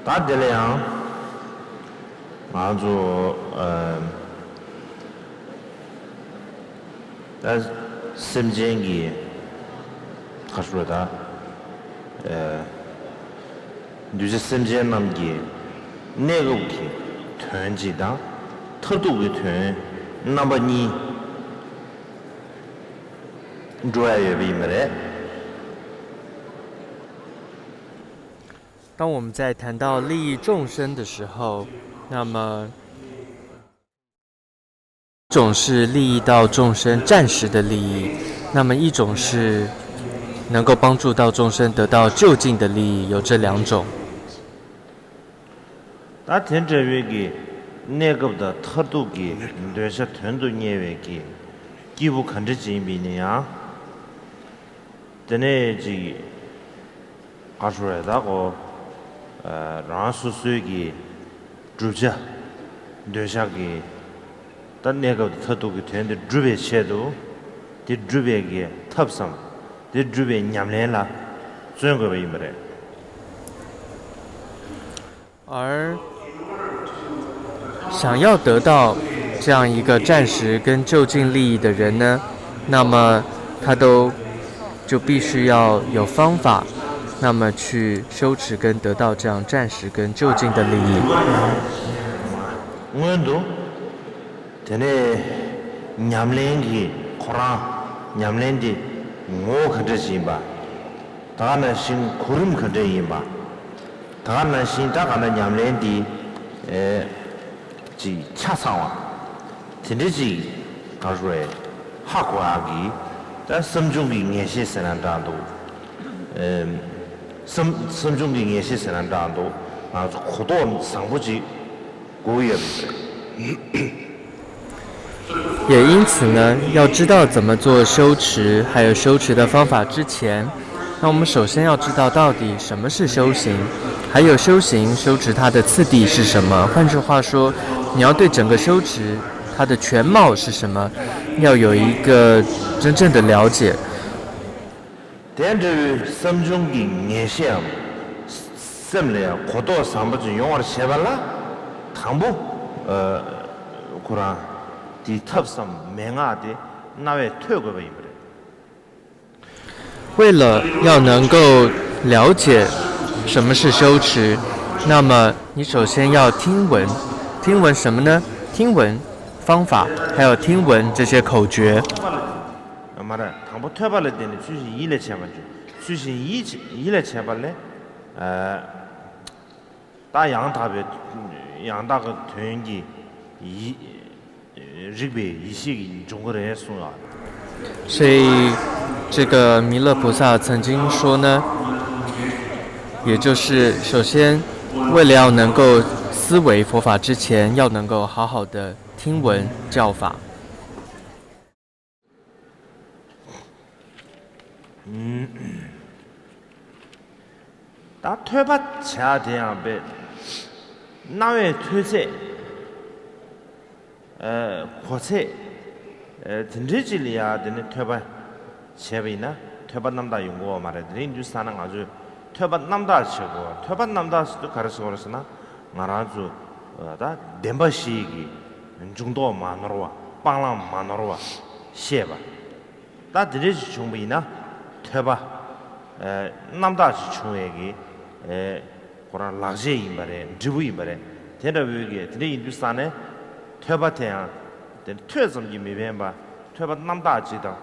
打的了，俺就但sem jengi，他说的，就是sem jen namgi，那个去团结的，特多个团，那么你主要原因么嘞？当我们在谈到利益众生的时候，那么一种是利益到众生暂时的利益，那么一种是能够帮助到众生得到就近的利益，有这两种。那天这位个那个的特多个，对是团队业位个，几乎看着进比呢呀，等那这，他说的那个。让叔叔给主家留下给，但那个他都给团的主备切都，的主备给特上，的主备娘来了，转过来没得。而想要得到这样一个暂时跟就近利益的人呢，那么他都就必须要有方法。那么去修持跟得到这样暂时跟就近的利益。我都，现在娘连的，可能娘连的，我看着行吧，他那心可能看着行吧，他那心他那娘连的，是恰上啊，现在是他说哈过阿吉，但心中的那些是难当多，some中的也是很难当多啊，好多上不去，过也不是。也因此呢，要知道怎么做修持，还有修持的方法之前，那我们首先要知道到底什么是修行，还有修持它的次第是什么。换句话说，你要对整个修持它的全貌是什么，要有一个真正的了解。但是心中的念想，心里好多上不去，用我的写法啦，唐不可能的特上名啊的那位退过来不的。为了要能够了解什么是修持，那么你首先要听闻，听闻什么呢？听闻方法，还有听闻这些口诀。妈的，唐不退把来的呢，就是一来钱嘛就，就是一来钱把嘞，打杨大别杨大个团结日本一些中国人也送啊。所以这个弥勒菩萨曾经说呢，也就是首先为了要能够思维佛法之前，要能够好好的听闻教法。打推把车这样呗，那位推车，火车，停车这里啊，等你推把车呗呢，推把那么大用过嘛的，人就三那个就推把那么大车过，推把那么大都开始说了是呢，我那就打电把西个，中多嘛那罗啊，帮浪嘛那罗啊，写吧，打停车穷呗呢，推把那么大是穷一个。可能垃圾一般的，植物一般的，现在为个，现在印度山呢，推把太阳，但推什么就没办法，推把那么大几档，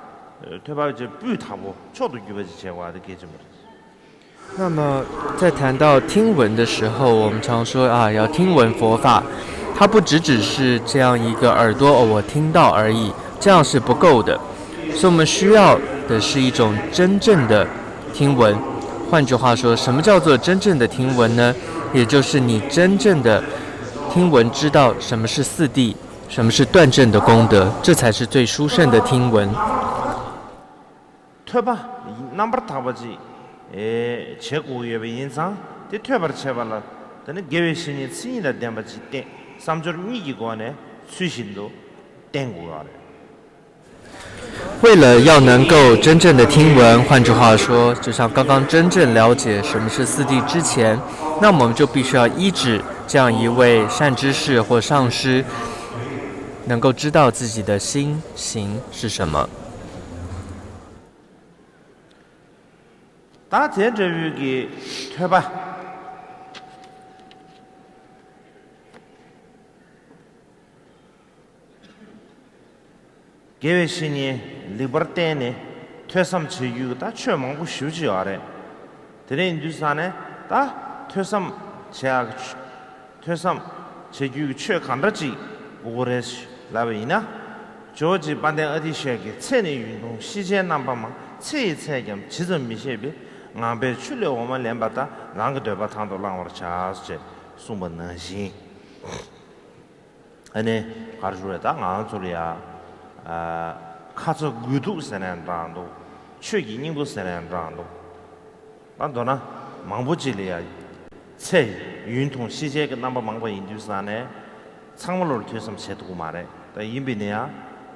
推把就不他不，超多几百几千瓦的给这么。那么在谈到听闻的时候，我们常说啊，要听闻佛法，它不只是这样一个耳朵我听到而已，这样是不够的，所以我们需要的是一种真正的听闻。换句话说，什么叫做真正的听闻呢？也就是你真正的听闻，知道什么是四谛，什么是断证的功德，这才是最殊胜的听闻。推吧，那么大不起，切古也被印上，这推吧切吧了，但是给为是你自己的点不起点，三角你一个呢，随心都点过来的。为了要能够真正的听闻，换句话说，就像刚刚真正了解什么是四谛之前，那么我们就必须要依止这样一位善知识或上师，能够知道自己的心行是什么。다 대저위기 퇴바 계획신이 리버테네 퇴섬 제유다 최망부 쉬우지요래 드레 인두산에 다 퇴섬 제약 퇴섬 제유 최간다지 오레스 라베이나 조지 반대 어디셔게 체내 운동 시제 남바마 체체겸 지점 미셰비 ngāmbē chūle wāma lēmbā tā rāngā dōba tāndō lāngwā rā chās chē sūmbā nāshīng anē kārā chūre tā ngā chūre yā kāchā gūdū sēnēn rāndō chū kī nīngbō sēnēn rāndō tā ndō na māngbō chīle yā cē yun tōng shī chē kā nāmbā māngbā yīndū sāne cāngmā lō rā tuyasam chē tū mā rē tā yīmbī nē yā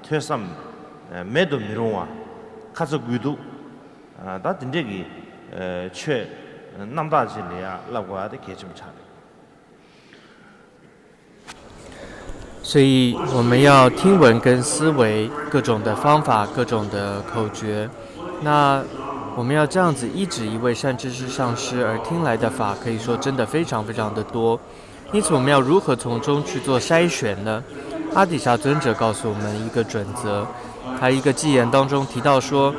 tuyasam mē dō mī rōngwā kāchā gūdū tā tīndē kī却南大吉里啊，那我的给这么差的。所以我们要听闻跟思维各种的方法，各种的口诀。那我们要这样子依止一位善知识上师而听来的法，可以说真的非常非常的多。因此我们要如何从中去做筛选呢？阿底峡尊者告诉我们一个准则，他一个偈言当中提到说，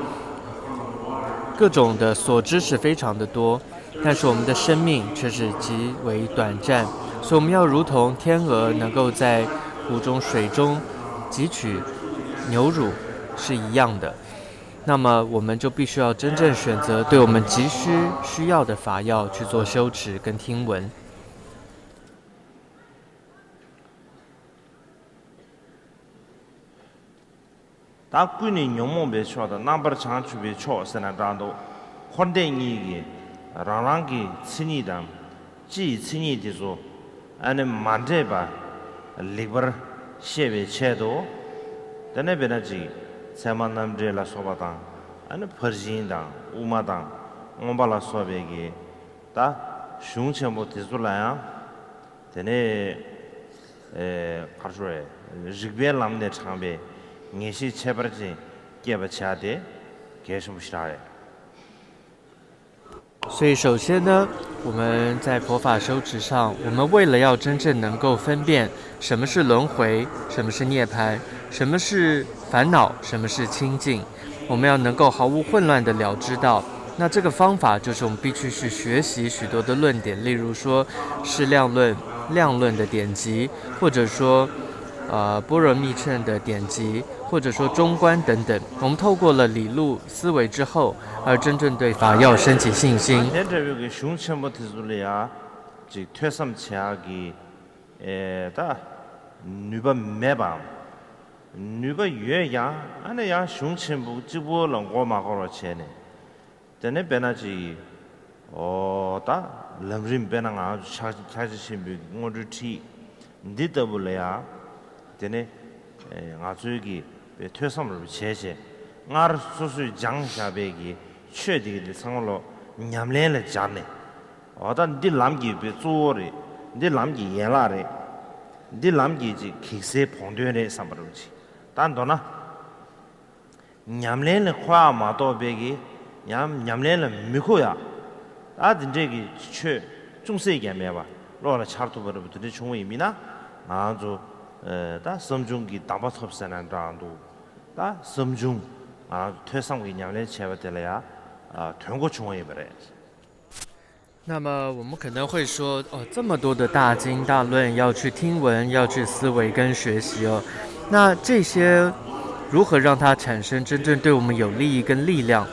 各种的所知是非常的多，但是我们的生命却是极为短暂，所以我们要如同天鹅能够在湖中水中汲取牛乳是一样的。那么我们就必须要真正选择对我们急需要的法要去做修持跟听闻。다 꾸니 용모 배초다 남버 장추 배초 세나다도 혼대이기 라랑기 친이담 지 친이디조 아니 만데바 리버 셰베 체도 데네 베나지 세만남드라 소바당 아니 퍼진당 우마당 옴발라 소베기 다 슝체모 디줄라야 데네 가르조에 직벨람네 창베 예시 체버지 개버차데 계속시라래。所以首先呢，我们在佛法修持上，我们为了要真正能够分辨什么是轮回，什么是涅槃，什么是烦恼，什么是清净，我们要能够毫无混乱的了知到。那这个方法就是我们必须去学习许多的论点，例如说是量论、量论的典籍，或者说般若密乘的典籍，或者说中观等等，我们透过了理路思维之后，而真正对法要升起信心。현재 슝첨부터줄이야 지 퇴섬체하기 다 누바 매방 누바 유야 안에야 슝첨부 지부는 고마고로 체네 데네 베나지 다 람림 베나가 차지신 비 모르티 니더블이야 데네 아주기 퇴섬을 제시 ngaar susu jang shabegi chue digi sanglo nyamlen le jane odan di lamgi be zori di lamgi yelare di lamgi ji kise pondwe ne sambaruchi dan dona nyamlen le khwa ma do begi nyamlen le mikoya adin jegi chue jungse ge meba lo la chartu baru de chungwe imina azu 다 섬중기 담바섭사는 당도 다 섬중 퇴상의 냠래 제바들이야 통고 중앙에 버려。那么我们可能会说，这么多的大经大论要去听闻，要去思维跟学习哦，那这些如何让它产生真正对我们有利益跟力量？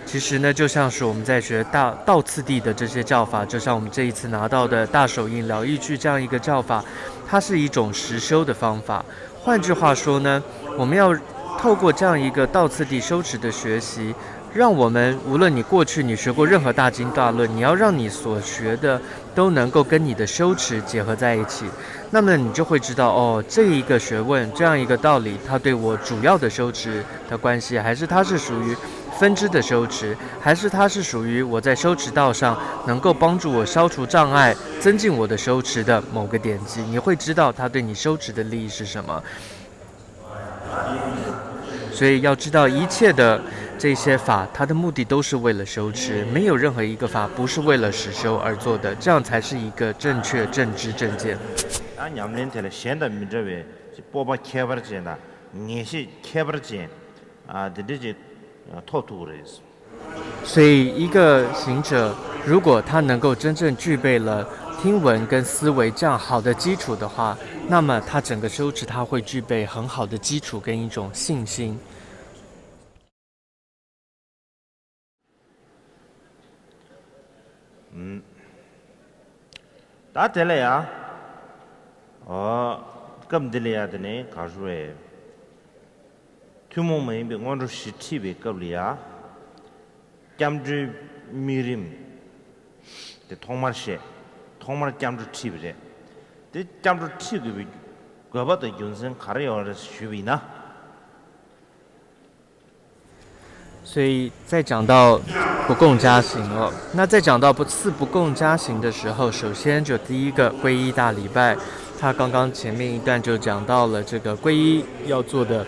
其实呢，就像是我们在学道次第的这些教法，就像我们这一次拿到的大手印疗愈句这样一个教法，它是一种实修的方法。换句话说呢，我们要透过这样一个道次第修持的学习，让我们无论你过去你学过任何大经大论，你要让你所学的都能够跟你的修持结合在一起，那么你就会知道哦，这一个学问这样一个道理，它对我主要的修持的关系，还是它是属于分支的修持，还是它是属于我在修持道上能够帮助我消除障碍、增进我的修持的某个点击，你会知道它对你修持的利益是什么。所以要知道一切的这些法，它的目的都是为了修持，没有任何一个法不是为了实修而做的，这样才是一个正确正知正见。냠렌텔에 현대 민족의 뽑아 개발지나 니시 개발지 드리지 토투그레스 所以一个行者如果他能够真正具备了听闻跟思维这样好的基础的话，那么他整个修持他会具备很好的基础跟一种信心。다 될래야 금 들려야 되네 가수에 투모메 비원로 시티베 겁리야 짬주 미림 데 통마시 통마 짬주 티베 데 짬주 티게 그거보다 윤선 가려서 쉬비나 所以在讲到不共加行哦，那在讲到四不共加行的时候，首先就第一个皈依大礼拜，他刚刚前面一段就讲到了这个皈依要做的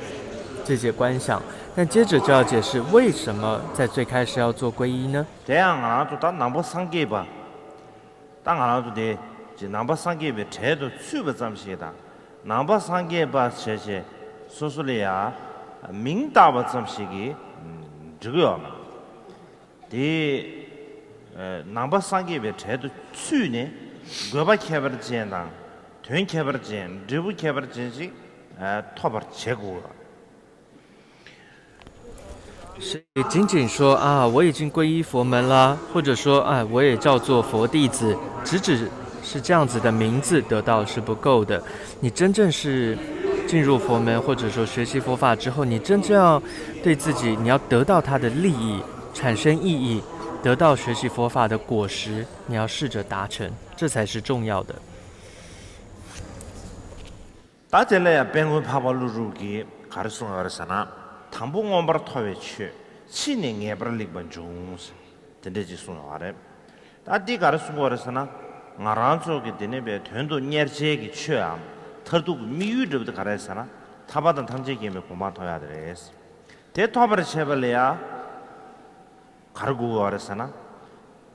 这些观想，但接着就要解释为什么在最开始要做皈依呢？这样啊，就当南北三界吧，当然就得就南北三界别态度区别怎么些的，南北三界吧这些说出来呀，明大吧怎么些的。这个嘛，南北三界别态度去年，我把开发的简单，团开发的简，这部开发的简是拓跋结果。所以仅仅说啊，我已经皈依佛门啦，或者说我也叫做佛弟子，只是这样子的名字得到是不够的。你真正是进入佛门，或者说学习佛法之后，你真正要对自己，你要得到它的利益，产生意义，得到学习佛法的果实，你要试着达成，这才是重要的。大家来边关爬爬路路给가르쳐가르사나 당봉 엄바라 토외치 신의 예브를 리번 중스 된대지 수나와래 다디 가르쳐가르사나 나란쪽에 되네베 된도 녀르제기 취야 터도 미유르부터 가르사나 타바던 당제기에 고마 토야 되레스 대토바를 제발래야 가르고 가르사나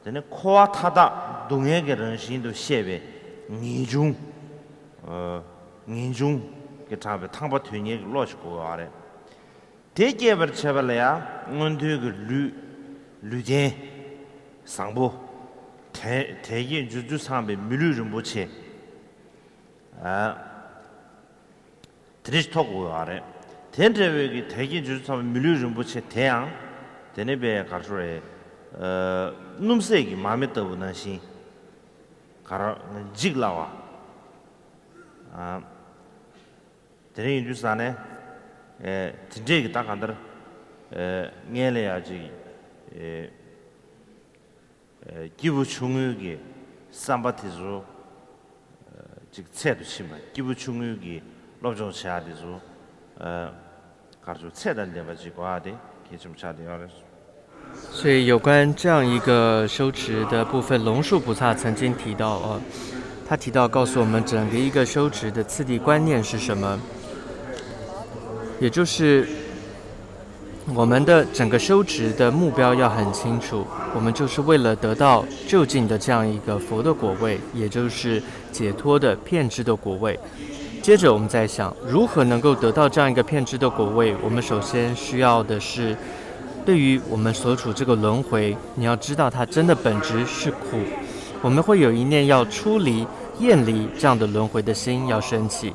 되네 코와 타다 동해게는 신도 시에베 니중 니중 그 다음에 탕바 튀니 로시고 아래 대개버 쳐발래야 문두그 류제 상부 대기 주주 상배 밀류를 못치 드리스토고 아래 대대외기 대기 주주 상배 밀류를 못치 대양 대네베 가르소에 놈세기 마음에 떠오는 시 가라 직라와 대리 주산에 진짜게 딱 안들 녀래야지 기부 중요하게 삼바티조 즉 체도 심한 기부 중요하게 로종 차디조 가르쳐 체단데 가지고 아데 기좀 차디 알았어 所以有关这样一个修持的部分，龙树菩萨曾经提到他提到告诉我们整个一个修持的次第观念是什么，也就是我们的整个修持的目标要很清楚，我们就是为了得到究竟的这样一个佛的果位，也就是解脱的遍知的果位。接着我们再想如何能够得到这样一个遍知的果位，我们首先需要的是对于我们所处这个轮回，你要知道它真的本质是苦，我们会有一念要出离厌离这样的轮回的心要升起。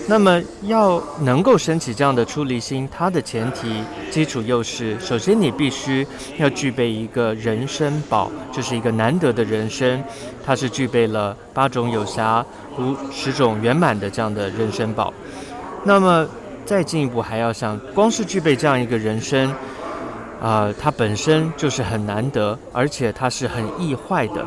那么要能够升起这样的出离心，它的前提基础又是首先你必须要具备一个人身宝，就是一个难得的人身，它是具备了8种有暇如10种圆满的这样的人身宝。那么再进一步还要想，光是具备这样一个人身，它本身就是很难得，而且它是很易坏的，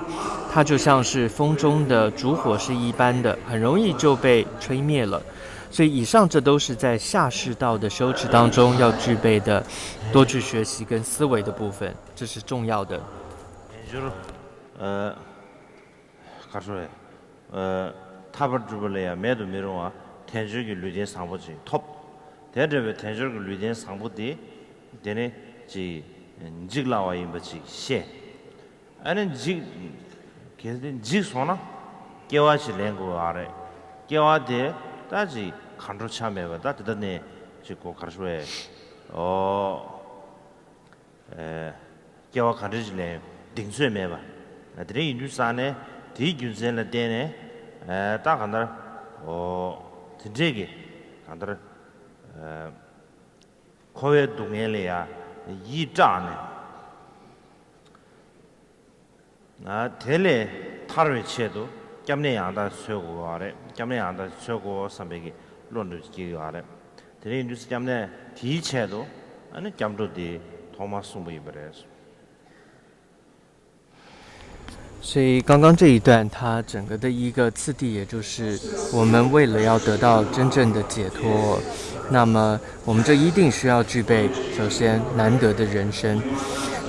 它就像是风中的烛火是一般的，很容易就被吹灭了。所以以上这都是在下士道的修持当中要具备的多去学习跟思维的部分，这是重要的。就是가수에 탑을 주벌래야 매도 미로와 텐주기 류진 상부지 톱 대접의 텐주기 류진 상부디 되네 지 직라와 임버지 셰 아는 직 계속 직소나 깨와시 랭고 아래 깨와데 따지 간로 참여가 따뜻하네 지고 가수에 깨와 간르지래 딩수에 매봐 나들이 인주산에 디균센을 때네 딱 한다 진짜게 한다 코에 동해래야 이자네 텔레 타르 체도 겸내 양다 쇠고 아래 겸내 양다 쇠고 선배기 론도 지기 아래 대리 뉴스 겸내 디체도 아니 겸도디 토마스 뭐 이버레스 所以刚刚这一段，它整个的一个次第，也就是我们为了要得到真正的解脱，那么我们这一定需要具备首先难得的人生。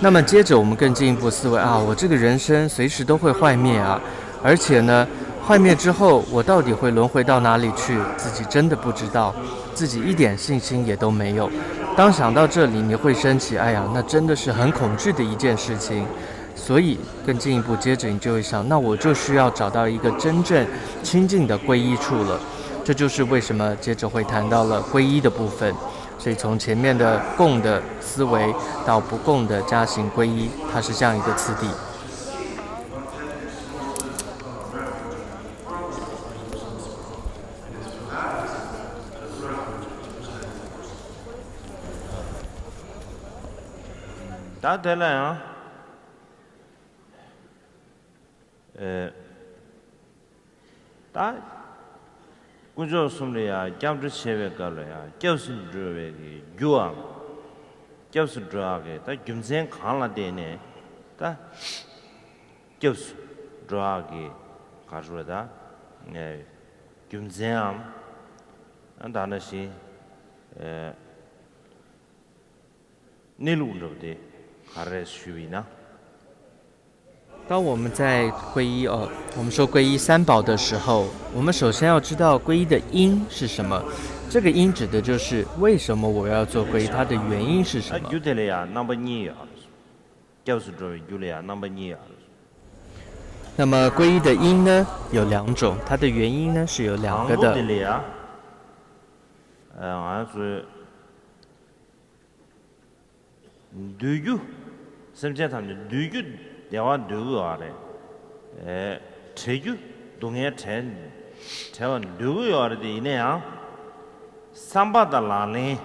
那么接着我们更进一步思维啊，我这个人生随时都会坏灭啊，而且呢，坏灭之后我到底会轮回到哪里去，自己真的不知道，自己一点信心也都没有。当想到这里，你会升起，哎呀，那真的是很恐惧的一件事情。所以更进一步，接着你就会想，那我就需要找到一个真正清净的皈依处了。这就是为什么接着会谈到了皈依的部分。所以从前面的共的思维到不共的加行皈依，它是这样一个次第。答对了啊。다 구조 숨려야 겸주 체외 걸려야 교수 주외기 유암 교수 주하게 다 김생 강라 되네 다 교수 주하게 가져다 네 김생암 안다나시 닐우르데 가레 슈비나 当我们在皈依我们说皈依三宝的时候，我们首先要知道皈依的因是什么。这个因指的就是为什么我要做皈依，它的原因是什么。那么皈依的因呢有两种，它的原因呢是有两个的。대화 누구 아래 제주 동해 대화 누구 아래데 이네야 삼바달라네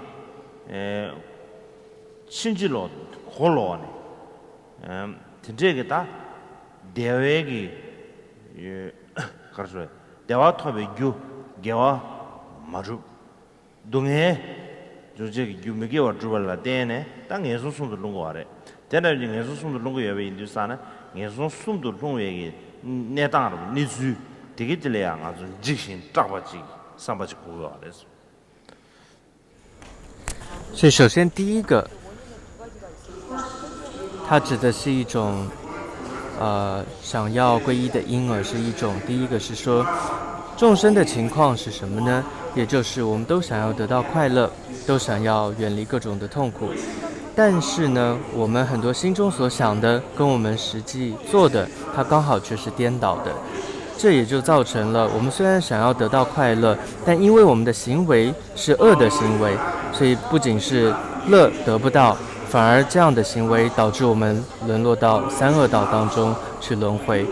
신지로 홀로네 진짜겠다 대외기 그래서 대화 탑에 유 개와 마주 동해 조제 유미게 와주발라 되네 땅에서 손도 놓고 아래 대날 중에서 숨도 놓고 여기 인도산에 예서 숨도 놓고 여기 내당으로 니주 되게 들려야 아주 직신 잡아지 삼바지 고가 그래서 所以首先第一个它指的是一种想要皈依的因，而是一种第一个是说众生的情况是什么呢？也就是我们都想要得到快乐，都想要远离各种的痛苦，但是呢，我们很多心中所想的跟我们实际做的，它刚好却是颠倒的。这也就造成了我们虽然想要得到快乐，但因为我们的行为是恶的行为，所以不仅是乐得不到，反而这样的行为导致我们沦落到三恶道当中去轮回。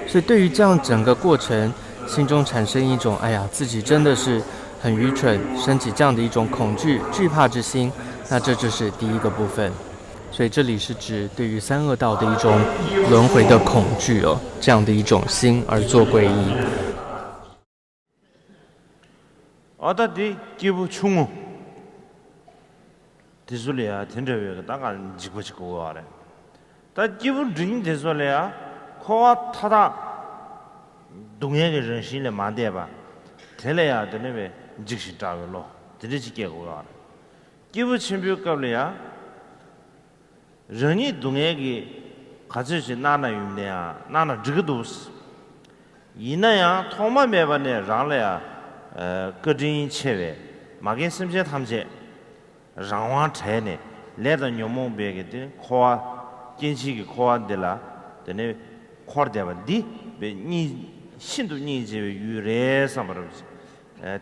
所以对于这样整个过程，心中产生一种哎呀，自己真的是很愚蠢，升起这样的一种恐惧、惧怕之心，那这就是第一个部分。所以这里是指对于三恶道的一种轮回的恐惧这样的一种心而做皈依。어다디 기부 충우 대술이야 된저외가 나간 지고지고 와래 다 기분 진 대술이야 코와 타다 동해의人心에 만대봐 될래야 되네 직시 잡을로 드리지게 고와 기분 침벽qab이야人이 동해기 가지지 나나 윤내야 나나 저거도 이나야 통마 매번에 랑래야 거진 체외 마게 심제 탐제 랑왕 차네 레다 녀몽 베게데 코아 진시기 코아들라 되네 코르데바디 베니 신도 니제 유레 삼바르지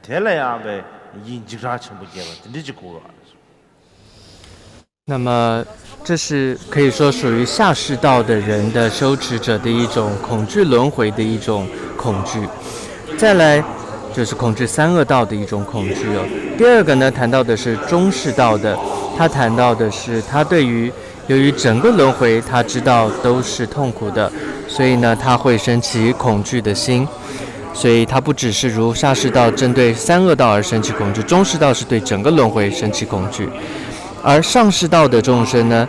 텔라야 베 인지라 첨부게바 드리지고 那么，这是可以说属于下士道的人的修持者的一种恐惧轮回的一种恐惧。再来就是恐惧三恶道的一种恐惧哦。第二个呢，谈到的是中士道的，他谈到的是他对于由于整个轮回他知道都是痛苦的，所以呢他会升起恐惧的心。所以他不只是如下士道针对三恶道而升起恐惧，中士道是对整个轮回升起恐惧。而上士道的众生呢，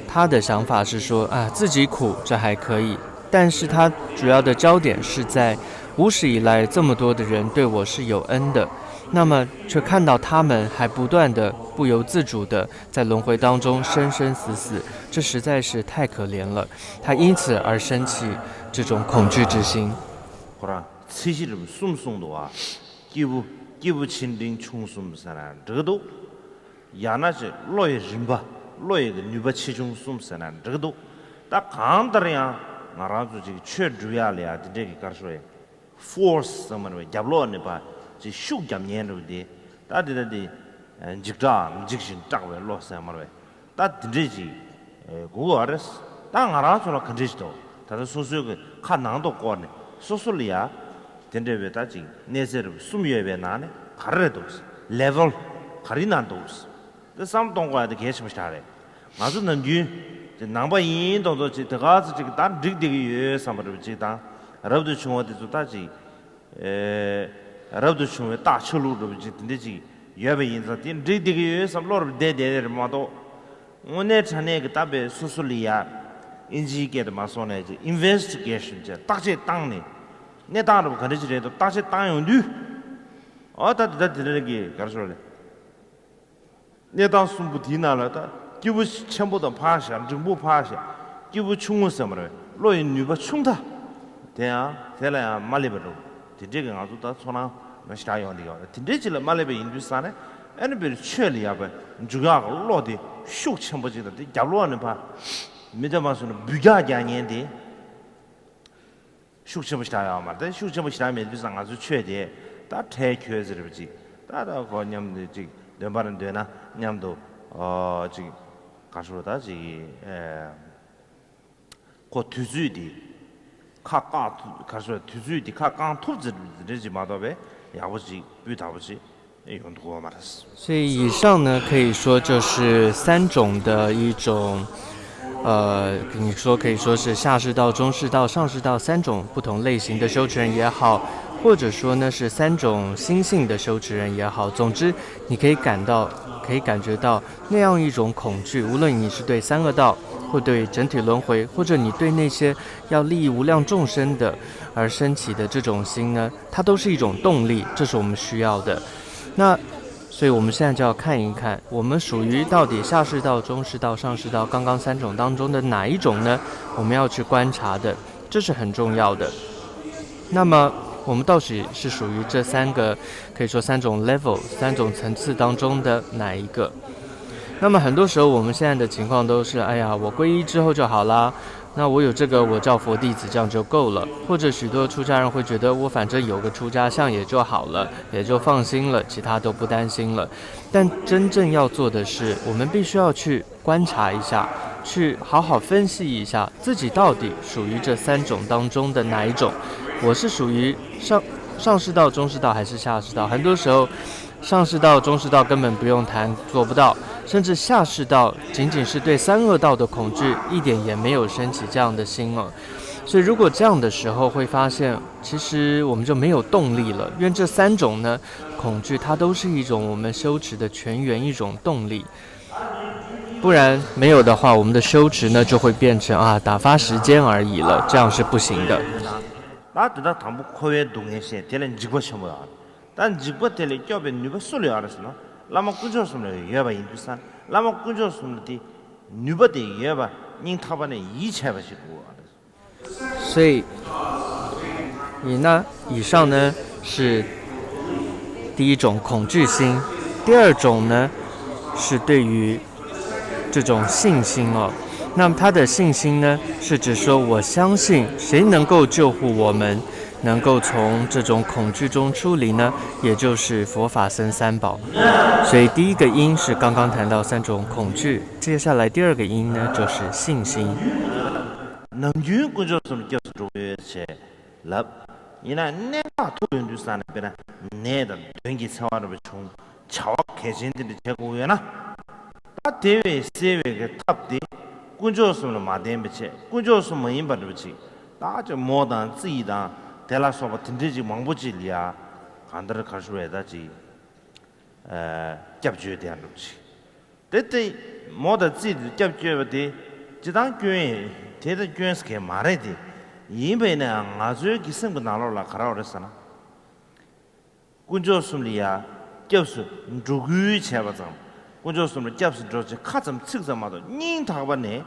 他的想法是说啊，自己苦这还可以，但是他主要的焦点是在无始以来这么多的人对我是有恩的，那么却看到他们还不断的不由自主的在轮回当中生生死死，这实在是太可怜了。他因此而生起这种恐惧之心。好了，这些人送送的啊，기부 친링 총숨사나 저도 야나지 로에 림바 로에 뉴바 치중 숨사나 저도 딱 감다리야 나라도 지 최주야리야 되게 가서에 force someone 잡로네 봐지 슈gam년로디 다디다디 직자 직신 딱왜 로스 말왜 다 드리지 그거 알았어 땅 알아서라 컨디스도 다들 소소가 칸낭도 거네 소소리야 된데베 다지 내세르 숨여베 나네 가르도스 레벨 가리난도스 그 삼동과도 계속 스타래 맞는 유 남바인도도 지다가지 단 릭디기 삼바르 지다 라브도 중어도 다지 라브도 중에 다철로도 지든지 여베 인자 딘 릭디기 삼로르 데데르 마도 오늘 전에 그 답에 수술이야 인지게도 마소네지 인베스티게이션 제 딱지 땅네 내 땅으로 가르치래도 딱지 땅용 뉴 어다다 들으기 가르쳐래 내 땅 숨부 디나라다 기부 전부도 파샤 정부 파샤 기부 충원섬을 로인 뉴바 충다 대야 대라야 말리버로 디제가 아주다 소나 마시다요디가 디제질 말리베 인두산에 애니베 최리야베 주가 로디 슉 첨버지다 잡로는 봐 미자마스는 부가냐년데 슉첨버시다야 말데 슉첨버시다면 비상 아주 최대 다 대표즈르지 다다 거냠지 넘바는 되나 냠도 지 가서다지 고 투즈디 카카 가서 투즈디 카강 투즈르지 마도베 야버지 부다버지用多말았어. 所以以上呢，可以说就是三种的一种，你说可以说是下士道、中士道、上士道三种不同类型的修持人也好，或者说呢是三种心性的修持人也好，总之你可以感觉到那样一种恐惧，无论你是对三恶道，或对整体轮回，或者你对那些要利益无量众生的而升起的这种心呢，它都是一种动力，这是我们需要的。那所以我们现在就要看一看，我们属于到底下士道、中士道、上士道刚刚三种当中的哪一种呢？我们要去观察的，这是很重要的。那么我们到底是属于这三个，可以说三种 level、三种层次当中的哪一个？那么很多时候我们现在的情况都是，哎呀，我皈依之后就好啦。那我有这个，我叫佛弟子，这样就够了。或者许多出家人会觉得，我反正有个出家相也就好了，也就放心了，其他都不担心了。但真正要做的是，我们必须要去观察一下，去好好分析一下自己到底属于这三种当中的哪一种。我是属于上士道、中士道还是下士道？很多时候，上士道、中士道根本不用谈，做不到。甚至下士道仅仅是对三恶道的恐惧一点也没有升起这样的心了，所以如果这样的时候会发现，其实我们就没有动力了，因为这三种呢恐惧它都是一种我们修持的泉源，一种动力。不然没有的话，我们的修持呢就会变成打发时间而已了，这样是不行的。나도 당부 코에 동해시 되는 지고 셔모야. 단 지고 되는 껴베 누가 소리 알았으나. 라마 꾸졌으면 예바 인두산. 라마 꾸졌으면 누버데 예바 닝타반에 이체바시고 알았어. 所以以上呢是第一种恐惧心，第二种呢是对于这种信心哦。那么他的信心呢，是指说我相信谁能够救护我们，能够从这种恐惧中出离呢？也就是佛法僧三宝。所以第一个因是刚刚谈到三种恐惧，接下来第二个因呢就是信心。남준 꾸졌으면 껴서 랍 이나 내가 도연주 산에 베나 내다 된기 사와를 총 차와 개진들이 제고야나 다 대회 세외가 탑디 꾸졌으면 마덴베체 꾸졌으면 인바르베치 다저 모단 찌다 대라서 같은 데지 망보지리아 간다를 갈 수 있다지 잡주에 대한 루치 그때 모다 찌디 잡주에 대 지당 교회 대대 교회에서 말해디 이번에 아주 기승부 나로라 가라오랬잖아. 군조숨리야 겹수 누구 제바장 군조숨을 겹수 저지 카점 측자마도 닝타바네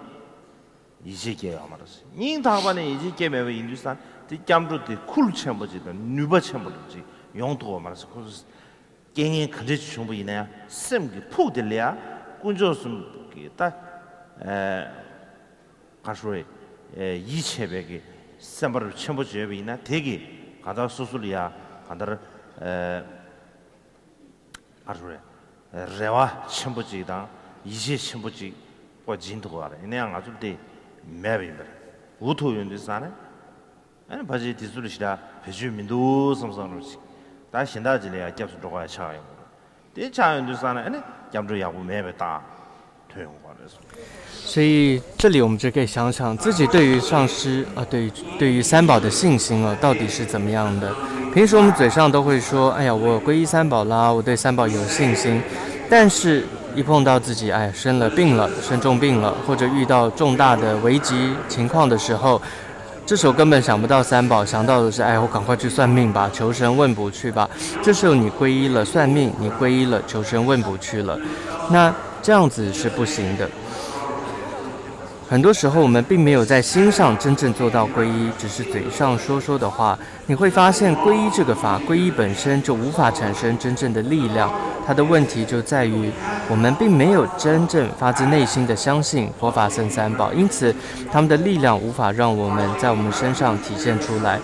이제게야 말았어. 닝타바네 이제게메 인두산 뒷잠주도 쿨 챔버지도 누버 챔버지 용도 말았어. 그래서 갱에 그래 정부 이내야 쌤기 푸들이야 군조숨 딱 가수에 이체백이 샘바를 첨부 제비나 대기 가다 수술이야 가다를 가수에 레와 첨부지다 이제 첨부지 뭐 진도가 알아 그냥 아주 때 매비면 우토연들사네 아니 바지 디술이시라 배주민도 섬섬으로지 다 신다지래야 잡수 들어가야 차요 대차연들사네 아니 잠도 야고 매베다 퇴용관에서 所以这里我们就可以想想自己对于上师对于三宝的信心到底是怎么样的。平时我们嘴上都会说，哎呀，我皈依三宝啦，我对三宝有信心。但是，一碰到自己生了病了，生重病了，或者遇到重大的危急情况的时候，这时候根本想不到三宝，想到的是，我赶快去算命吧，求神问卜去吧。这时候你皈依了算命，你皈依了求神问卜去了，那这样子是不行的。很多时候我们并没有在心上真正做到皈依，只是嘴上说说的话。你会发现皈依这个法，皈依本身就无法产生真正的力量。它的问题就在于我们并没有真正发自内心的相信佛法僧三宝，因此他们的力量无法让我们在我们身上体现出来。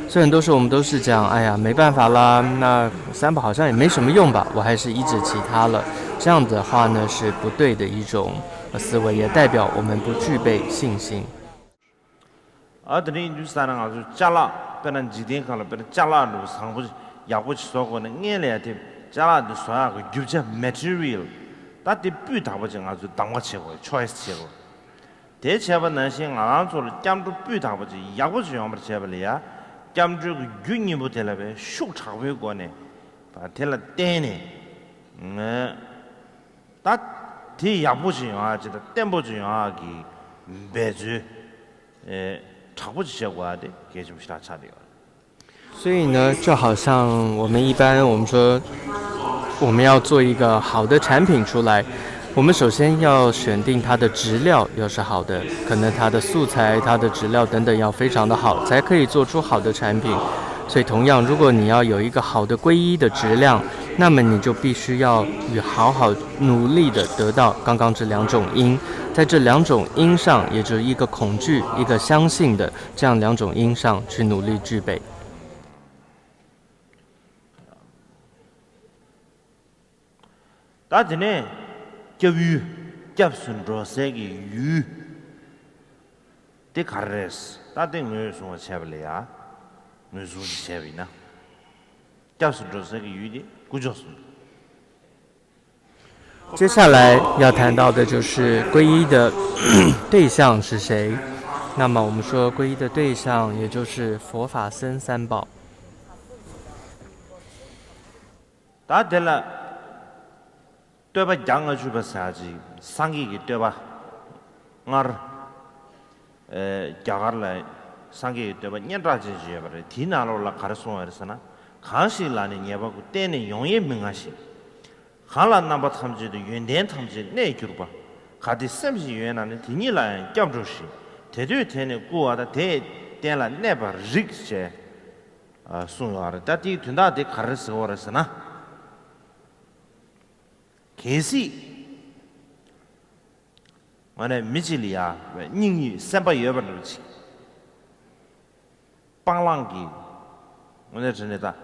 所以很多时候我们都是讲，哎呀，没办法啦，那三宝好像也没什么用吧，我还是依止其他了。这样的话呢，是不对的一种思维，也代表我们不具备信心。아들이 인주사는 아주 잘라 빼는 지대 가라 빼는 잘라로 상부 야고치 소고는 녜래한테 잘라도 소야 그 규제 material 다들 뷰다버진 아주 당화체고 초이스 체고 대체번 난신 안쪽으로 짬도 뷰다버지 야고치 용으로 제발이야 짬주 그 균이부 될라베 슉 차고 거네 바텔라 떼네 다 대 야고치 용아지다 땜보지 용아기 매주所以呢，就好像我们一般我们说我们要做一个好的产品出来，我们首先要选定它的质料要是好的，可能它的素材、它的质料等等要非常的好，才可以做出好的产品。所以同样，如果你要有一个好的皈依的质量，那么你就必须要好好努力的得到刚刚这两种因，在这两种因上，也就是一个恐惧、一个相信的这样两种因上去努力具备。大家呢，教育教顺着这个语的开始，大家我说切不了啊。我说是切不呢，就是这个语的，估计是。接下来要谈到的就是皈依的对象是谁。那么我们说皈依的对象，也就是佛法僧三宝。大家了，对吧？양을 주버사지 상기기对吧? ngar jagarla 상기对吧? 년라지 지여버려. 디나로라 가르송어서나 간실라니 녀바고 때는 용의 명하시. 한란 남바 탐지도 윤된 탐지 내 주르바. 가디 셈지 유엔하는 디니라 겹주시. 대대 되는 구하다 대 때라 내바 릭제 송어라. 다디 든다데 가르송어서나 계시 만에 미질이야 닝이 셈바 여버르지 빵랑기 오늘 전에다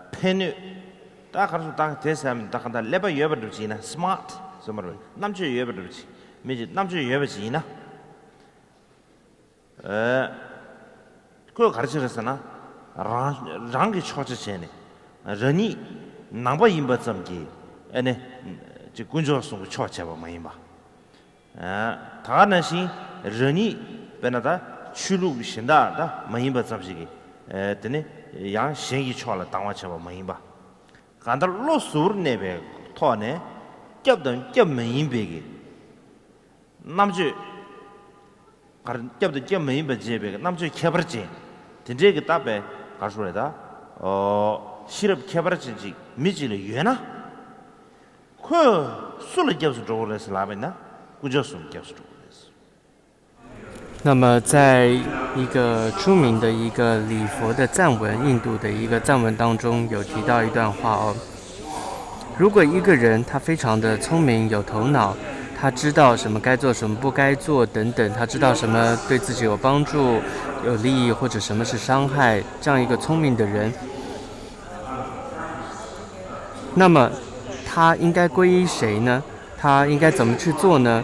페뉴 딱 가서 딱 대사하면 딱 한다 레버 여버르지나 스마트 정말 남주 여버르지 미지 남주 여버지나 그거 가르쳐서나 랑기 초치체네 러니 남바 임바 점기 아니 지 군조송 초치바 마이마 다가나시 러니 베나다 출루 신다다 마임바 잡시기 드네 양 신기 초라 당와쳐바 마임바 간달 로수르 네베 토네 겹던 겹마임베기 남주 가른 겹던 겹마임베 제베 남주 켜버지 딘제기 답에 가수래다 시럽 켜버지지 미지를 유나 그 술을 겹서 저거래서 라벤나那么，在一个出名的一个礼佛的藏文，印度的一个藏文当中，有提到一段话哦。如果一个人他非常的聪明有头脑，他知道什么该做什么不该做等等，他知道什么对自己有帮助有利益或者什么是伤害，这样一个聪明的人，那么他应该皈依谁呢？他应该怎么去做呢？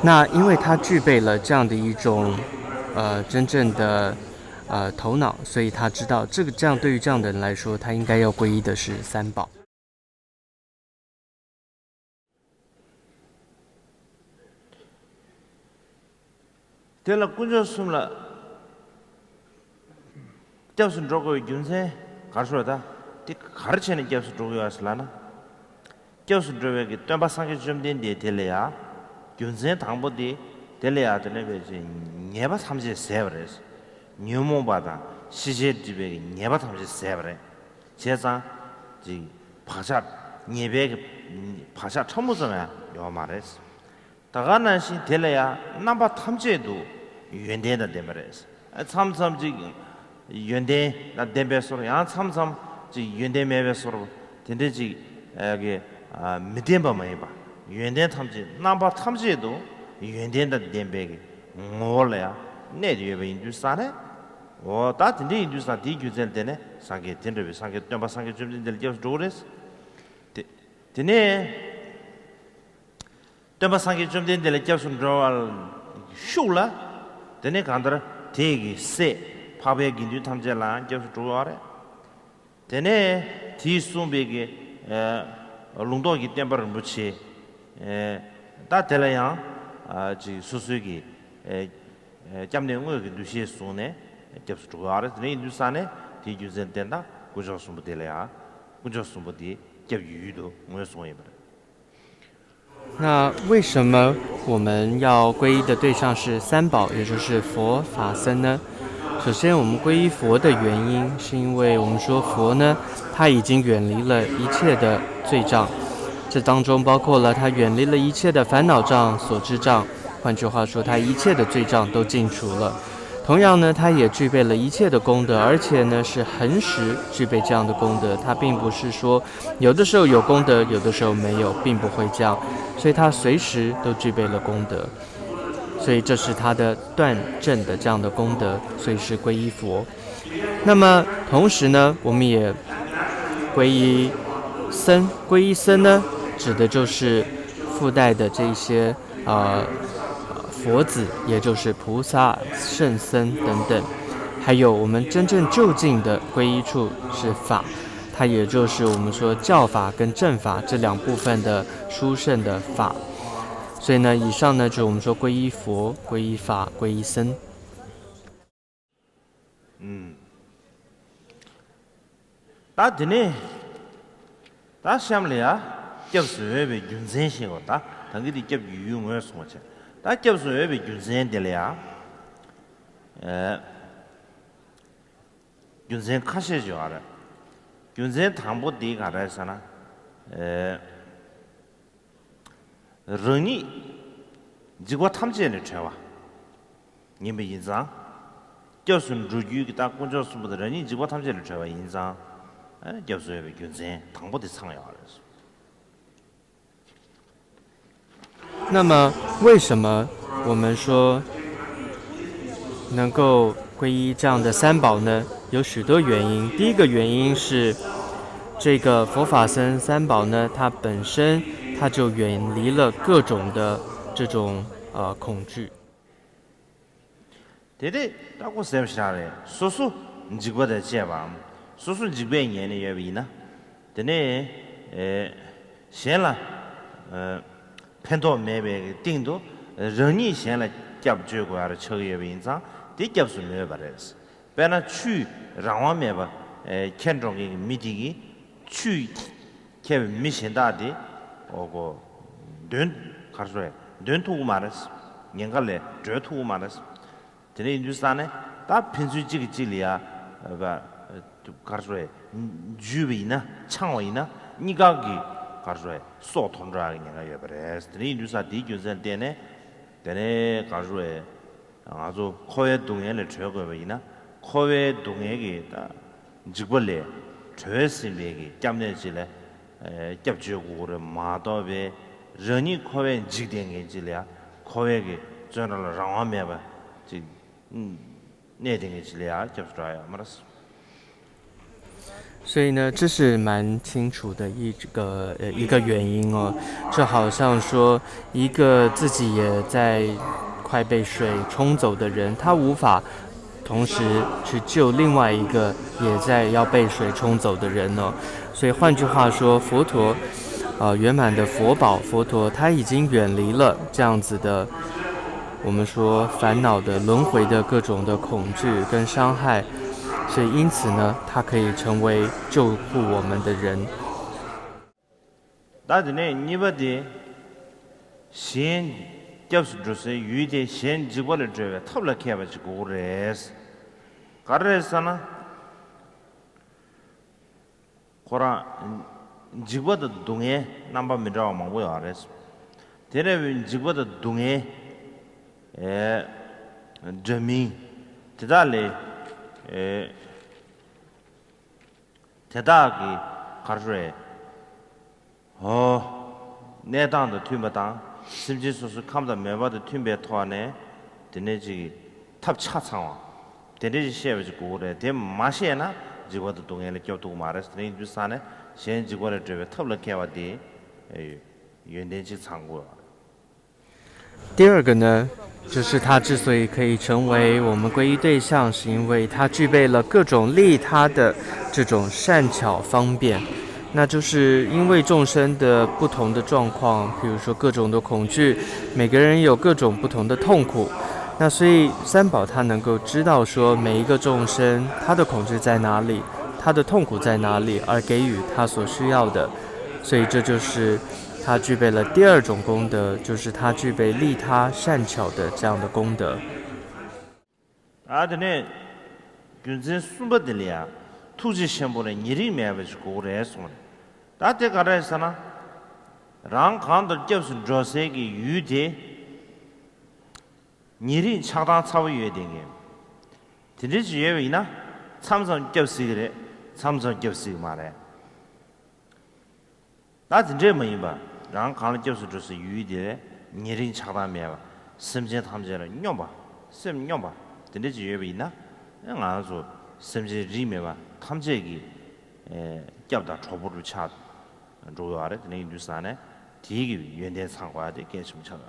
那因为他具备了这样的一种真正的头脑，所以他知道这样对于这样的人来说，他应该要皈依的是三宝。对了，工作送了，就是这个云彩，告诉他。디 가르치는 교수 조교였을라나 교수 조교가 땀바 상계 좀 된데 될래야 균세 당보디 될래야 되네 베지 네바 삼제 세버레스 뉴모바다 시제집에 네바 삼제 세버레 제자 지 파샤 네베 파샤 처무서야 요 말레스 다가나시 될래야 남바 탐제도 연대다 데버레스 참sam지 연대 나 데베서로 야 참삼 지 연대매베서로 된대지 여기 미덴바 마이바 연대 탐지 남바 탐지에도 연대다 덴베기 몰래야 내디에 인두사네 다 된대 인두사 디규젤 되네 상게 된대비 상게 덤바 상게 좀 된들 겨 조레스 되네 덤바 상게 좀 된들 겨순 조알 쇼라 되네 간다라 대기 세 파베 인두 탐제라 겨 조아래 되네 디숨베게 롱도기 템버를 묻지 다 될래야 지 수수기 잠내용을 두시에 손에 접수 조아래 되네 인두산에 디규젠 된다 고조숨부 될래야 고조숨부디 접유도 뭐 손에 버려 那为什么我们要皈依的对象是三宝，也就是佛法僧呢？首先，我们皈依佛的原因，是因为我们说佛呢，他已经远离了一切的罪障，这当中包括了他远离了一切的烦恼障、所知障，换句话说，他一切的罪障都尽除了。同样呢，他也具备了一切的功德，而且呢是恒时具备这样的功德。他并不是说有的时候有功德，有的时候没有，并不会这样，所以他随时都具备了功德。所以这是他的断证的这样的功德，所以是皈依佛。那么同时呢，我们也皈依僧。皈依僧呢，指的就是附带的这些佛子，也就是菩萨、圣僧等等。还有我们真正就近的皈依处是法，它也就是我们说教法跟正法这两部分的殊胜的法。所以呢，以上呢就是我们说皈依佛、皈依法、皈依僧。다 되네 다 샴리야 겹수에 윤센시고다 당기디 겹 유용을 소체 다 겹수에 윤센들이야 윤센 카시죠 알아 윤센 당보 디 가라서나 르니 지고 탐지에는 쳐와 님의 인상 겹순 주유기 다 공조수보다 르니 지고 탐지를 쳐와 인상 겹수에 윤센 당보디 상야 알았어 那么，为什么我们说能够皈依这样的三宝呢？有许多原因。第一个原因是，这个佛法僧三宝呢，它本身它就远离了各种的这种恐惧。 데데 따고 셈시라래 소소 지고다 제바 소소 지고에 년에 여비나 데네 셴라 펜도 매베 띵도 런이 셴라 잡주고 알아 처의 여비인자 디겹수 매바레스 베나 추 랑와 매바 켄종이 미디기 추 케 미신다디 오고 된 가르소에 된 투고 말았어 년갈래 저 투고 말았어 드네 인주산에 다 핀수지기 질이야 가 가르소에 주비나 창원이나 니가기 가르소에 소통자가 내가 여버레스 드네 인주사 디교전 때네 드네 가르소에 아주 코에 동에를 저거이나 코에 동에게 다 직벌래 저스미기 짬내질래 겹주고를 마도베 전이 코에 직den게 질이야 코에게 전을 랑하면봐 지 내등에 질이야 접수라야 말았어 所以呢，这是蛮清楚的一个原因哦。就好像说，一个自己也在快被水冲走的人，他无法同时去救另外一个也在要被水冲走的人哦。所以换句话说，佛陀，圆满的佛宝，佛陀他已经远离了这样子的，我们说烦恼的轮回的各种的恐惧跟伤害。 所以，因此呢，他可以成为救护我们的人。但是呢，你把的先就是有的先结果的这个，头来看吧，是过来是，搞来是呢，可能结果的东西，那么没着嘛，我要来是，现在结果的东西，人民，这大嘞。 대다기 가르에 내당도 튀면당 심지소수 감다 매바도 튀면 토안에 되네지 탑차 상황 되네지 시에지 고래 대 마시에나 지고도 동에를 껴두고 말했으니 주산에 신 지고를 저에 탑을 개와디 연대지 상고 第二个呢，就是他之所以可以成为我们皈依对象，是因为他具备了各种利他的这种善巧方便。那就是因为众生的不同的状况，比如说各种的恐惧，每个人有各种不同的痛苦。那所以三宝他能够知道说每一个众生他的恐惧在哪里，他的痛苦在哪里，而给予他所需要的。所以这就是 他具备了第二种功德，就是他具备利他善巧的这样的功德。아드네 균진 숨버들이야 투지 시험보는 일이 매버지고 그래서 다때 가라서나 랑 간들 접수 조세기 유대 일이 차단 차고 유대게 드리지 예외나 참선 접수기래 참선 접수 말해 나 진짜 뭐이 봐 랑 간을 접수 조세 유대 일이 차단매봐 심지 탐제를 녀봐 심 녀봐 드리지 예외나 아주 심지 리메봐 탐제기 겹다 초보를 차 조요하래 드네 뉴스안에 디기 연대 상과의 개심 처가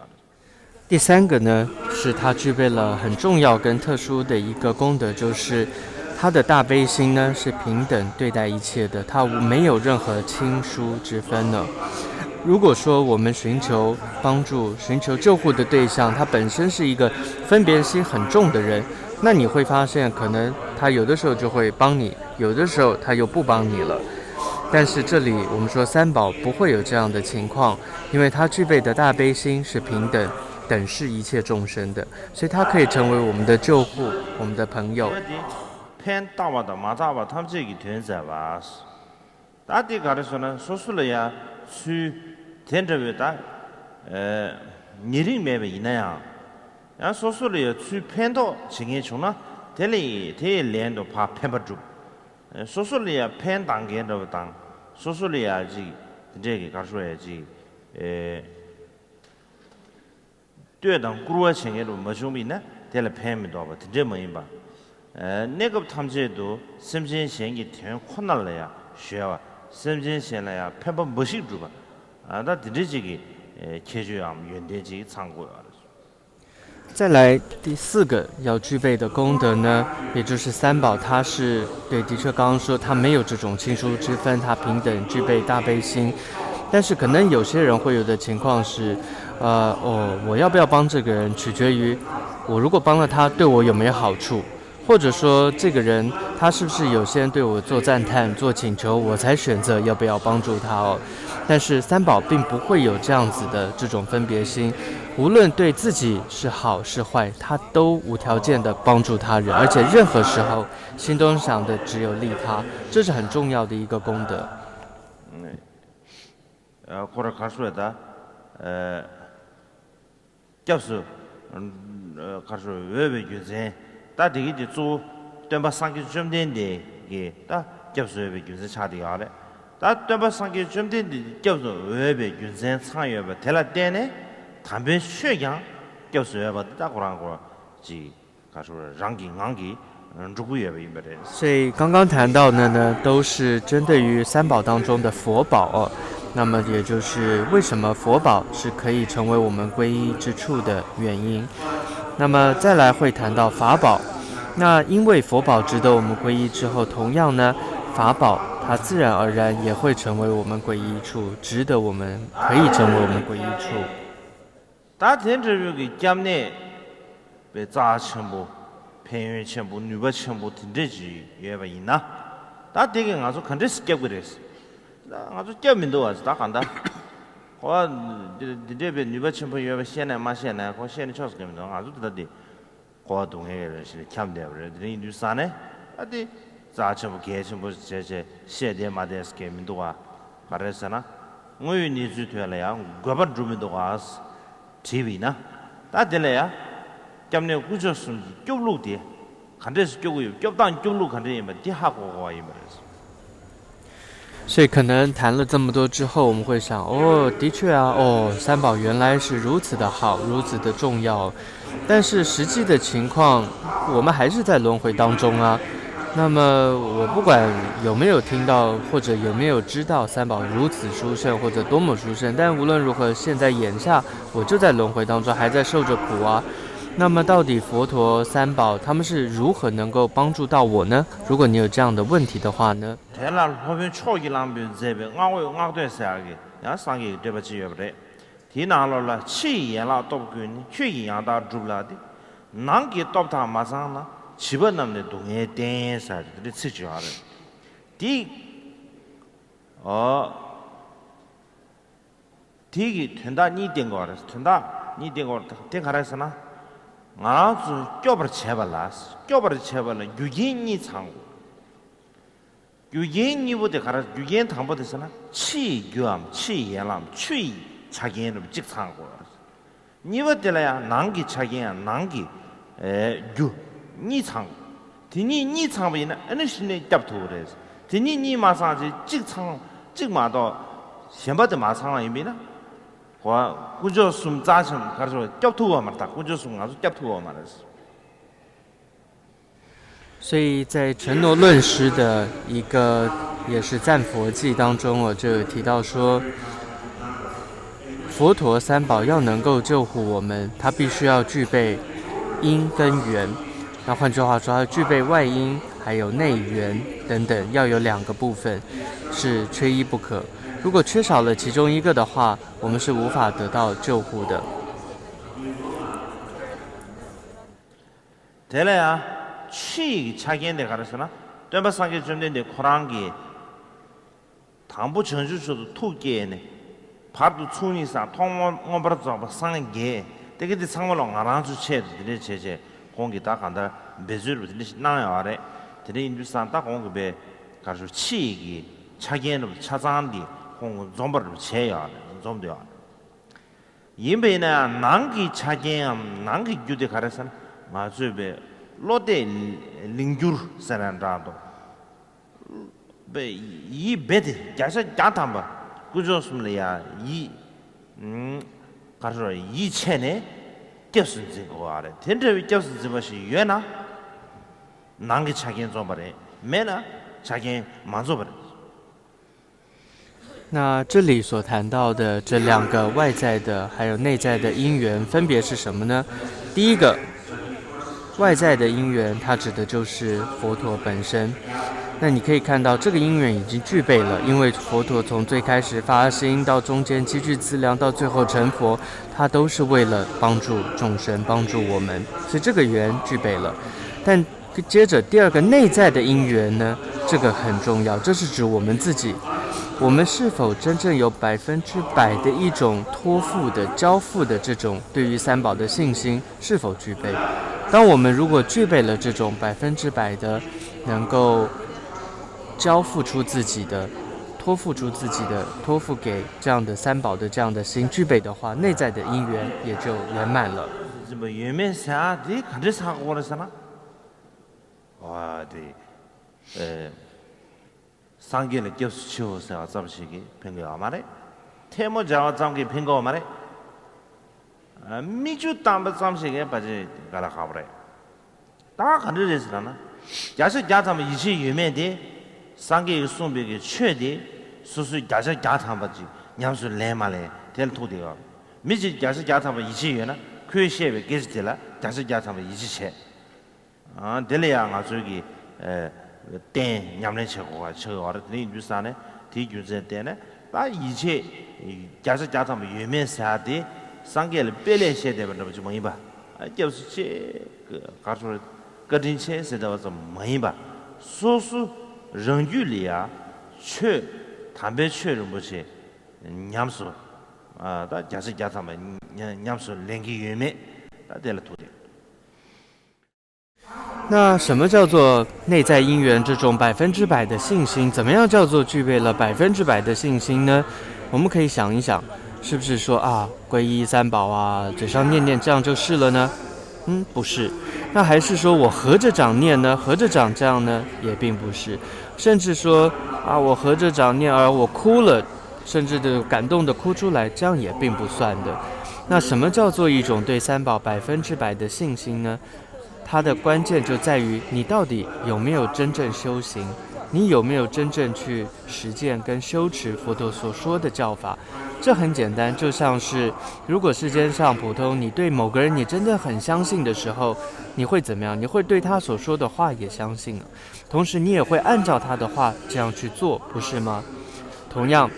第三个呢，是他具备了很重要跟特殊的一个功德，就是他的大悲心呢是平等对待一切的，他没有任何亲疏之分呢。如果说我们寻求帮助、寻求救护的对象，他本身是一个分别心很重的人，那你会发现，可能他有的时候就会帮你，有的时候他又不帮你了。但是这里我们说三宝不会有这样的情况，因为他具备的大悲心是平等，等视一切众生的，所以他可以成为我们的救护，我们的朋友。偏大瓦的马扎瓦，他们这个团在瓦是，大地搞的说呢，说出来呀，去天这边打，年龄没一那样，然后说出来呀，去偏到情况中呢，这里连都怕偏不住，说出来呀，偏当给都当，说出来呀，这个搞出来对当古罗情况都没兄弟呢，这里偏没多吧，这么一把。那个他们这都身边现一天困难了呀，需要身边现来呀，偏不没兴趣吧？那这个解决啊，原点这常规啊。再来第四个要具备的功德呢，也就是三宝，它是对，的确刚刚说它没有这种亲疏之分，它平等具备大悲心。但是可能有些人会有的情况是，我要不要帮这个人，取决于我如果帮了他，对我有没有好处。或者说这个人他是不是有些人对我做赞叹做请求，我才选择要不要帮助他哦。但是三宝并不会有这样子的这种分别心，无论对自己是好是坏，他都无条件的帮助他人，而且任何时候心中想的只有利他，这是很重要的一个功德。或者看出来的就是看出外围就是。但这个做对吧？上个准点的给，但就是为就是差的下来。但对吧？上个准点的就是为就是参与吧，提了点呢，他们宣扬就是吧，大个人个，即他说让给让给，如果也为不的。所以刚刚谈到的呢，都是针对于三宝当中的佛宝哦。那么也就是为什么佛宝是可以成为我们皈依之处的原因。那么再来会谈到法宝，那因为佛宝值得我们皈依之后，同样呢，法宝它自然而然也会成为我们皈依处，值得我们可以成为我们皈依处。大天这个讲呢，被砸全部、偏远全部、女把全部停这句也不行呐。大这个俺说肯定是结果的事，俺说叫名多啊，是大看的。我这边女把全部也不现在嘛现在，我现在确实根本都俺说得的，活动那个人是看不了的，人女啥呢？的砸全部给全部这现在嘛的是根本多啊，还是啥呢？我有你最多了呀，我把主名多啊是。TV 呢？大的来呀，今年估计是9路的，肯定是9个月，9当9路肯定也没底下过也没是。所以可能谈了这么多之后，我们会想，的确啊，三宝原来是如此的好，如此的重要，但是实际的情况，我们还是在轮回当中啊。那么我不管有没有听到或者有没有知道三宝如此殊胜或者多么殊胜，但无论如何，现在眼下我就在轮回当中，还在受着苦啊。那么到底佛陀三宝他们是如何能够帮助到我呢？如果你有这样的问题的话呢？台那后面超一两边这边，我对啥个，然后上个对不起也不对，提拿了气眼了都不跟，血一样大住了的，哪个到他马上呢？基本上的东西点啥的，这吃起来的。第一个团大你点过的，团大你点过的，点开来是呢？俺是叫不吃不啦，叫不吃不啦，有烟你尝过，有烟你不得看了，有烟尝不得是呢？气源气烟了，去吃烟了不就尝过了？你不得了呀？哪个吃烟，哪个有？你唱，第你唱不赢呢，那是你夹头的。第你马上就这唱，这马到，先把这马唱了一遍呢。我就送扎成，他说夹头啊嘛，他我就送俺说夹头啊嘛的是。所以在承诺论师的一个也是赞佛记当中，我就有提到说，佛陀三宝要能够救护我们，他必须要具备因跟缘。那换句话说，它具备外因还有内缘等等，要有2个部分是缺一不可。如果缺少了其中一个的话，我们是无法得到救护的。对了呀，去查验的还是什么？对吧？上个准备的库朗给 당부 전주서도 투게네 바도 춘이사 통원버서 상게 되게 상물로 알아주 체들이 제제 공기 다 간다 매주를 들이 나요 아래 들이 인주산 딱 공급에 가서 치기 차기에는 차장한디 공 좀버를 제야 좀돼요 임베나 난기 차기암 난기 규대 가르선 마주베 로데 링규르 사란다도 이 베드 자서 자탐바 그조스물이야 이 가서 이 체네 껴순지 거 알아 텐데 껴순지 것이 유나 난기 차기엔 좀 버래 매나 차기엔 만져 버래 那这里所谈到的这两个外在的还有内在的因缘分别是什么呢？第一个外在的因缘，它指的就是佛陀本身。那你可以看到这个因缘已经具备了，因为佛陀从最开始发心到中间积聚资粮到最后成佛，他都是为了帮助众生帮助我们，所以这个缘具备了。但接着第二个内在的因缘呢，这个很重要，这是指我们自己，我们是否真正有100%的一种托付的交付的这种对于三宝的信心是否具备？当我们如果具备了这种100%的能够交付出自己的托付出自己的托付给这样的三宝的这样的心具备的话，内在的因缘也就圆满了。怎么圆满啥的看着啥过了啥呢？哇对，상계를 겹치워서 잡으시기 평가 말에 태모 자와 잠기 평가 말에 미주 담바 잠시게 바지 가라 가버래 다 간르레스라나 야서 야탐 이시 유명데 상계 송비게 최대 수수 야서 야탐 바지 냠수 레말레 될 토디가 미지 야서 야탐 이시 유나 그시에 계시들라 야서 야탐 이시체 델레야 가서기 땡 냠는 체고가 저거 네 뉴스안에 뒤주제 때네 다 이제 자서 자탐 유명사디 상계를 빼내셔야 되면 좀 많이 봐就是그 가서 거딘체 세다서 많이 봐 소수 런규리야 최 담배 최를 뭐지 냠수 다 자서 자탐 냠수 랭기 유명 다 될 토대 那什么叫做内在因缘这种100%的信心？怎么样叫做具备了100%的信心呢？我们可以想一想，是不是说啊，皈依三宝啊，嘴上念念这样就是了呢？不是。那还是说我合着掌念呢？合着掌这样呢？也并不是。甚至说啊，我合着掌念而我哭了，甚至的感动的哭出来，这样也并不算的。那什么叫做一种对三宝100%的信心呢？它的关键就在于你到底有没有真正修行，你有没有真正去实践跟修持佛陀所说的教法。这很简单，就像是如果世间上普通你对某个人你真的很相信的时候，你会怎么样？你会对他所说的话也相信了，同时你也会按照他的话这样去做，不是吗？同样，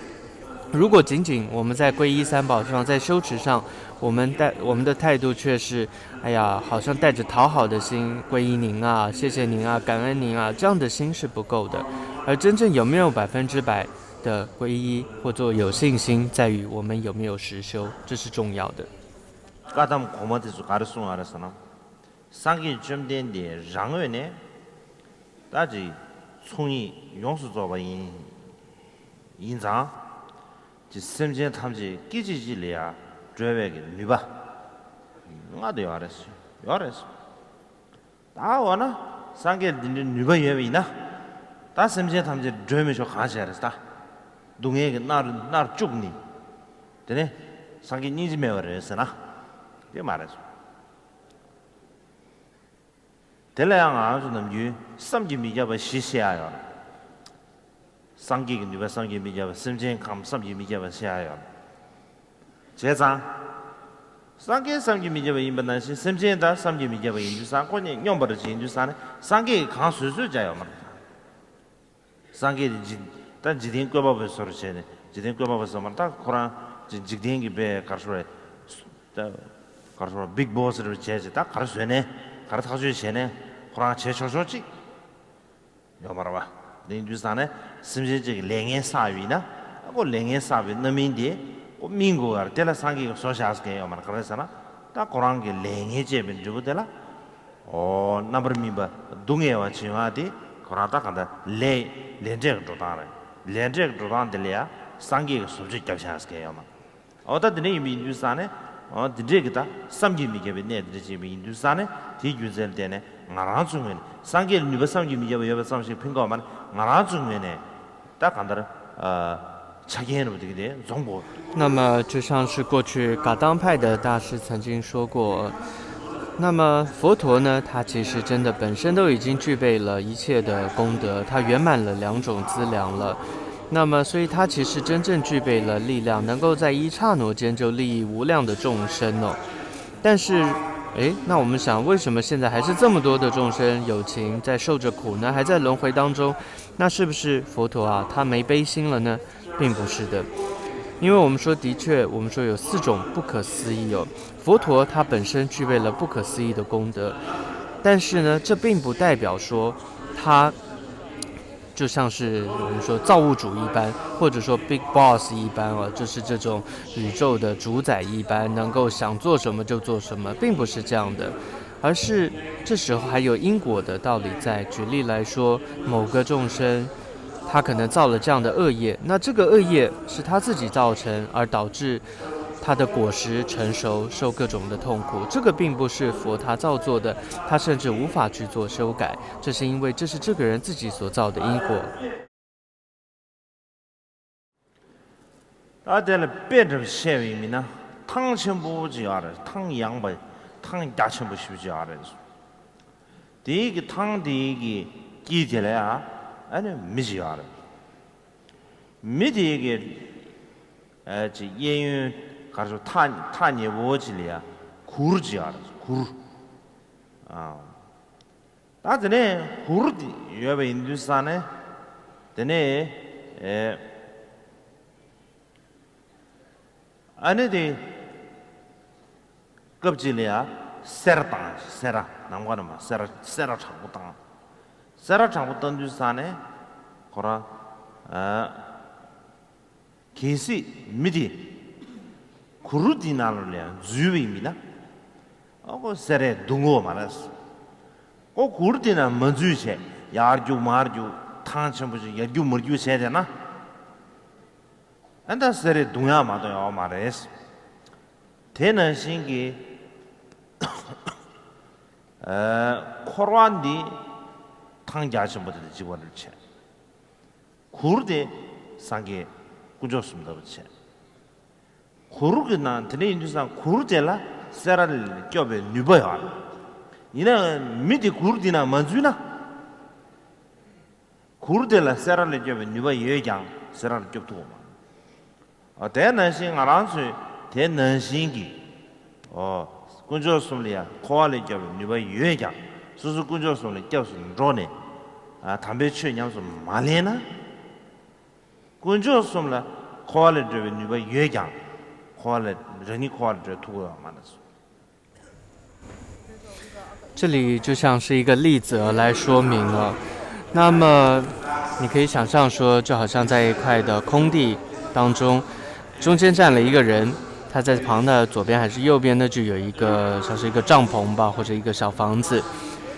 如果仅仅我们在皈依三宝上，在修持上，我们的态度却是，哎呀，好像带着讨好的心皈依您啊，谢谢您啊，感恩您啊，这样的心是不够的。而真正有没有100%的皈依或做有信心，在于我们有没有实修，这是重要的。까담 고모데서 가르송 알았으나 상기 점된데 랑외네 다지 총이 용수 줘봐 인장 지 심진 탐지 끼지질이야 드웨게 누바 나도 알았어 다 와나 상게 누바 예비나 다 심진 탐지 드웨메쇼 가시 알았다 동해게 나를 죽니 되네 상게 니지 메워랬으나 이 말했어 델라양 아주 남주 삼기 미자바 시시아요 상기가 누가 상기 미자바 심진 감 삼기 미자바 시아요 제자 상기 미자바 인반단시 심진다 삼기 미자바 인주상 권이 용버르 인주산에 상기 강수수자요 말 상기 단 지딘 거바버 소르체네 지딘 거바버서 말다 코란 지딘기 배 가르소에 가르소 빅 보스를 제제 딱 가르소네 가르쳐 주시네 코란 제초소지 요 말아봐 링주산에 심지지 랭에 사위나 고 랭에 사위 너민데 고 민고가 때라 상기 소샤스게 요만 그래서나 다 고랑게 랭에 제빈 주고들라 넘버미바 동해와 지와디 고라다 간다 레 렌제 조다래 렌제 조단들이야 상기 소지 잡샤스게 요만 어다드네 민주산에 디제기다 삼기미게 네드지 민주산에 디주젤데네 나라중에 상계 누가 삼기미게 여바 삼식 핑거만 나라중에 딱 간다라 자기에는 어떻게 돼 정보 那么就像是过去噶当派的大师曾经说过，那么佛陀呢，他其实真的本身都已经具备了一切的功德，他圆满了2种资粮了。那么，所以他其实真正具备了力量，能够在一刹那间就利益无量的众生哦。但是，那我们想，为什么现在还是这么多的众生有情在受着苦呢？还在轮回当中？那是不是佛陀啊，他没悲心了呢？并不是的，因为我们说，的确，我们说有4种不可思议哦。佛陀他本身具备了不可思议的功德，但是呢，这并不代表说他就像是我们说造物主一般，或者说 Big Boss 一般哦，就是这种宇宙的主宰一般，能够想做什么就做什么，并不是这样的，而是这时候还有因果的道理在。举例来说，某个众生他可能造了这样的恶业，那这个恶业是他自己造成，而导致他的果实成熟，受各种的痛苦，这个并不是佛他造作的，他甚至无法去做修改，这是因为这是这个人自己所造的因果。아들 배를 세위미나 탕천부지 알아 탕양바 탕야천부 싶지 알아 디기 탕디기 기절이야 아니 미지 알아 미디기 지 예윤 가서 타니 워질이야 구르지 알아 구르 나전에 구르디 여배 인두산에 되네 아니디 급질이야 세라당 세라 남과는 막 세라 잡고 땅 세라 잡고 던주산에 거라 계시 미디 구르디나를래 주위입니다. 그 세레 동어 말았어. 그 구르디나 먼주세 야르주 마르주 탕천부지 야주 머주 세잖아. 안다 세레 동야 마도요 말했어. 되는 신기 코로안디 탕자천부터 집어를 채. 구르디 상게 꾸졌습니다. 그치? 구르기나 드네인주상 구르텔라 세라를 껴베 뉴버야. 이는 미디 구르디나 먼주나 구르텔라 세라를 껴베 뉴버 예장 세라를 껴두고 마. 대난신 알아서 대난신기 꾸졌습니다. 코알을 껴베 뉴버 예장 수수 꾸졌습니다. 껴서 로네 담배 취냐면서 말해나 군주었음라 코알을 줘 누가 예장 코알을人코알을 두고 말았어. 这里就像是一个例子来说明了。那么你可以想象说，就好像在一块的空地当中，中间站了一个人，他在旁的左边还是右边呢，就有一个像是一个帐篷吧，或者一个小房子。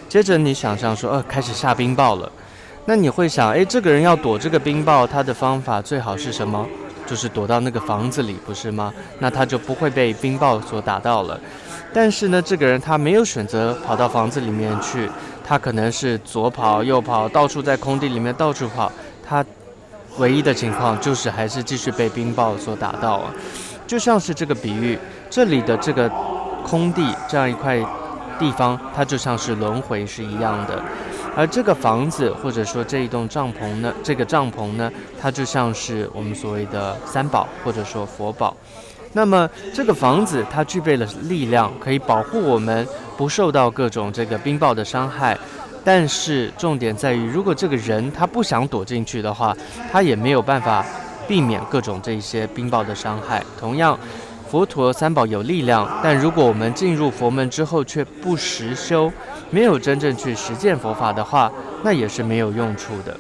接着你想象说，开始下冰雹了。那你会想，这个人要躲这个冰雹，他的方法最好是什么？就是躲到那个房子里，不是吗？那他就不会被冰雹所打到了。但是呢，这个人他没有选择跑到房子里面去，他可能是左跑右跑，到处在空地里面到处跑，他唯一的情况就是还是继续被冰雹所打到啊。就像是这个比喻，这里的这个空地这样一块地方，它就像是轮回是一样的。而这个房子或者说这一栋帐篷呢，这个帐篷呢，它就像是我们所谓的三宝或者说佛宝。那么这个房子它具备了力量，可以保护我们不受到各种这个冰雹的伤害。但是重点在于，如果这个人他不想躲进去的话，他也没有办法避免各种这些冰雹的伤害。同样，佛陀三宝有力量，但如果我们进入佛门之后却不实修，没有真正去实践佛法的话，那也是没有用处的。